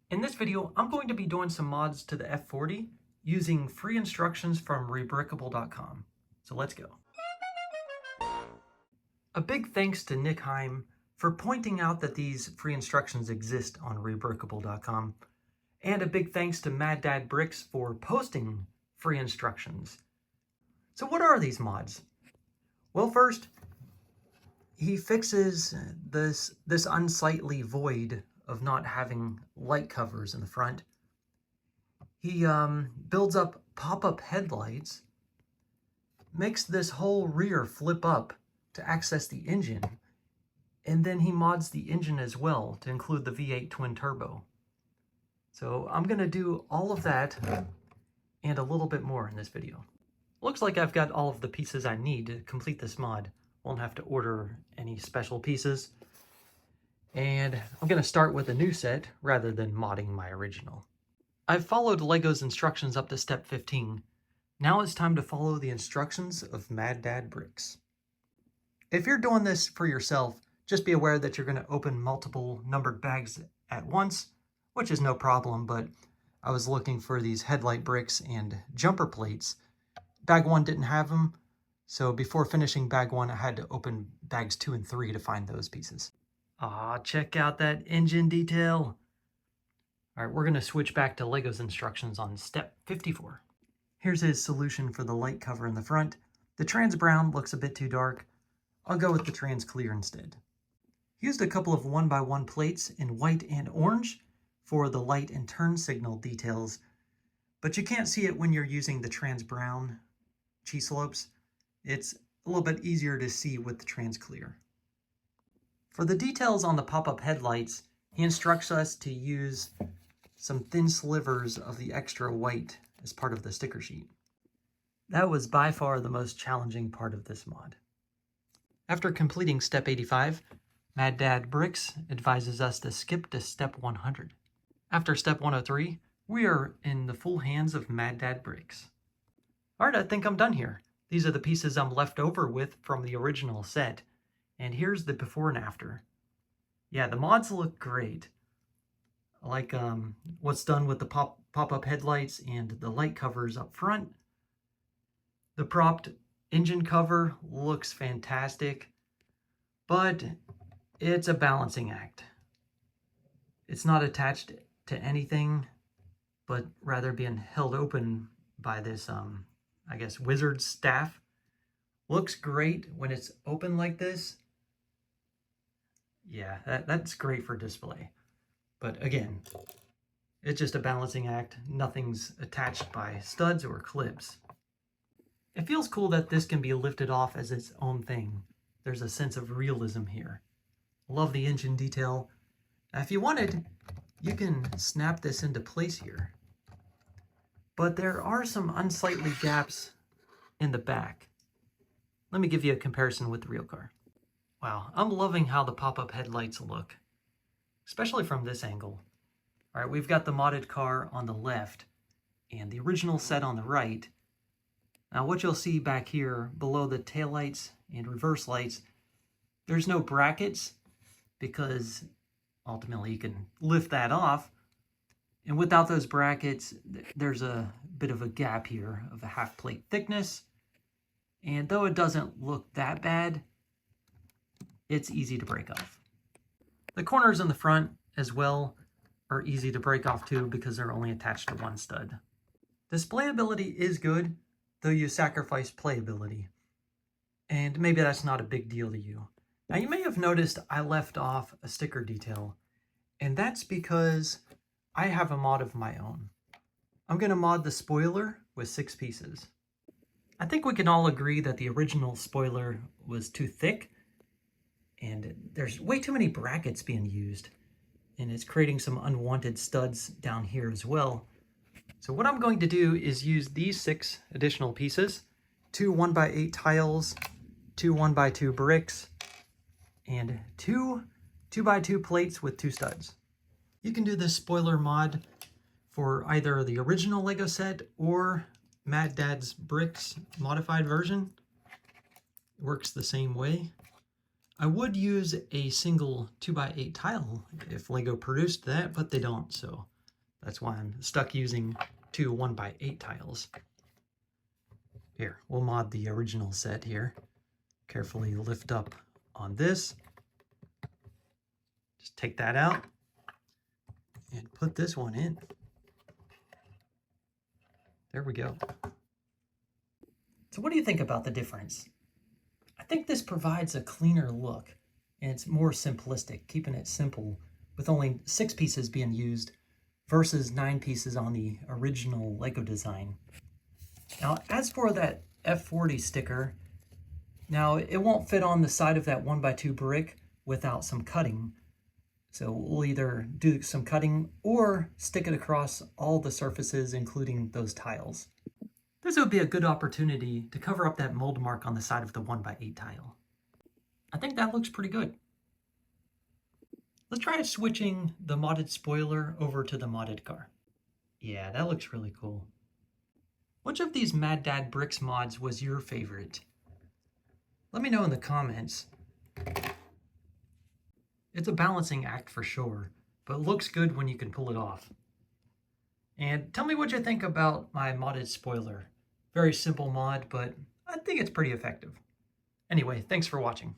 In this video, I'm going to be doing some mods to the F40 using free instructions from ReBrickable.com. So let's go. A big thanks to Nick Heim for pointing out that these free instructions exist on ReBrickable.com, and a big thanks to MadDadBricks for posting free instructions. So what are these mods? Well, first, he fixes this unsightly void of not having light covers in the front. He builds up pop-up headlights, makes this whole rear flip up to access the engine, and then he mods the engine as well to include the V8 twin turbo. So I'm going to do all of that and a little bit more in this video. Looks like I've got all of the pieces I need to complete this mod. Won't have to order any special pieces. And I'm going to start with a new set rather than modding my original. I've followed LEGO's instructions up to step 15. Now it's time to follow the instructions of MadDadBricks. If you're doing this for yourself, just be aware that you're going to open multiple numbered bags at once, which is no problem, but I was looking for these headlight bricks and jumper plates. Bag 1 didn't have them, so before finishing bag 1, I had to open bags 2 and 3 to find those pieces. Ah, check out that engine detail. All right, we're going to switch back to LEGO's instructions on step 54. Here's his solution for the light cover in the front. The trans brown looks a bit too dark. I'll go with the trans clear instead. He used a couple of 1x1 plates in white and orange for the light and turn signal details, but you can't see it when you're using the trans brown cheese slopes. It's a little bit easier to see with the trans clear. For the details on the pop-up headlights, he instructs us to use some thin slivers of the extra white as part of the sticker sheet. That was by far the most challenging part of this mod. After completing step 85, MadDadBricks advises us to skip to step 100. After step 103, we are in the full hands of MadDadBricks. Alright, I think I'm done here. These are the pieces I'm left over with from the original set. And here's the before and after. Yeah, the mods look great. I like what's done with the pop-up headlights and the light covers up front. The propped engine cover looks fantastic, but it's a balancing act. It's not attached to anything, but rather being held open by this, I guess, wizard staff. Looks great when it's open like this. Yeah, that's great for display. But again, it's just a balancing act. Nothing's attached by studs or clips. It feels cool that this can be lifted off as its own thing. There's a sense of realism here. Love the engine detail. Now, if you wanted, you can snap this into place here. But there are some unsightly gaps in the back. Let me give you a comparison with the real car. Wow, I'm loving how the pop-up headlights look, especially from this angle. All right, we've got the modded car on the left and the original set on the right. Now what you'll see back here below the taillights and reverse lights, there's no brackets because ultimately you can lift that off. And without those brackets, there's a bit of a gap here of a half plate thickness. And though it doesn't look that bad, it's easy to break off. The corners in the front as well are easy to break off too because they're only attached to one stud. Displayability is good, though you sacrifice playability. And maybe that's not a big deal to you. Now you may have noticed I left off a sticker detail, and that's because I have a mod of my own. I'm going to mod the spoiler with 6 pieces. I think we can all agree that the original spoiler was too thick, and there's way too many brackets being used, and it's creating some unwanted studs down here as well. So what I'm going to do is use these 6 additional pieces, 2 1x8 tiles, 2 1x2 bricks, and 2 2x2 plates with 2 studs. You can do this spoiler mod for either the original LEGO set or MadDadBricks modified version. It works the same way. I would use a single 2x8 tile if LEGO produced that, but they don't, so That's why I'm stuck using two 1x8 tiles. Here, we'll mod the original set here. Carefully lift up on this. Just take that out and put this one in. There we go. So what do you think about the difference? I think this provides a cleaner look, and it's more simplistic, keeping it simple with only 6 pieces being used versus 9 pieces on the original Lego design. Now, as for that F40 sticker, now it won't fit on the side of that 1x2 brick without some cutting. So we'll either do some cutting or stick it across all the surfaces, including those tiles. This would be a good opportunity to cover up that mold mark on the side of the 1x8 tile. I think that looks pretty good. Let's try switching the modded spoiler over to the modded car. Yeah, that looks really cool. Which of these MadDadBricks mods was your favorite? Let me know in the comments. It's a balancing act for sure, but looks good when you can pull it off. And tell me what you think about my modded spoiler. Very simple mod, but I think it's pretty effective. Anyway, thanks for watching.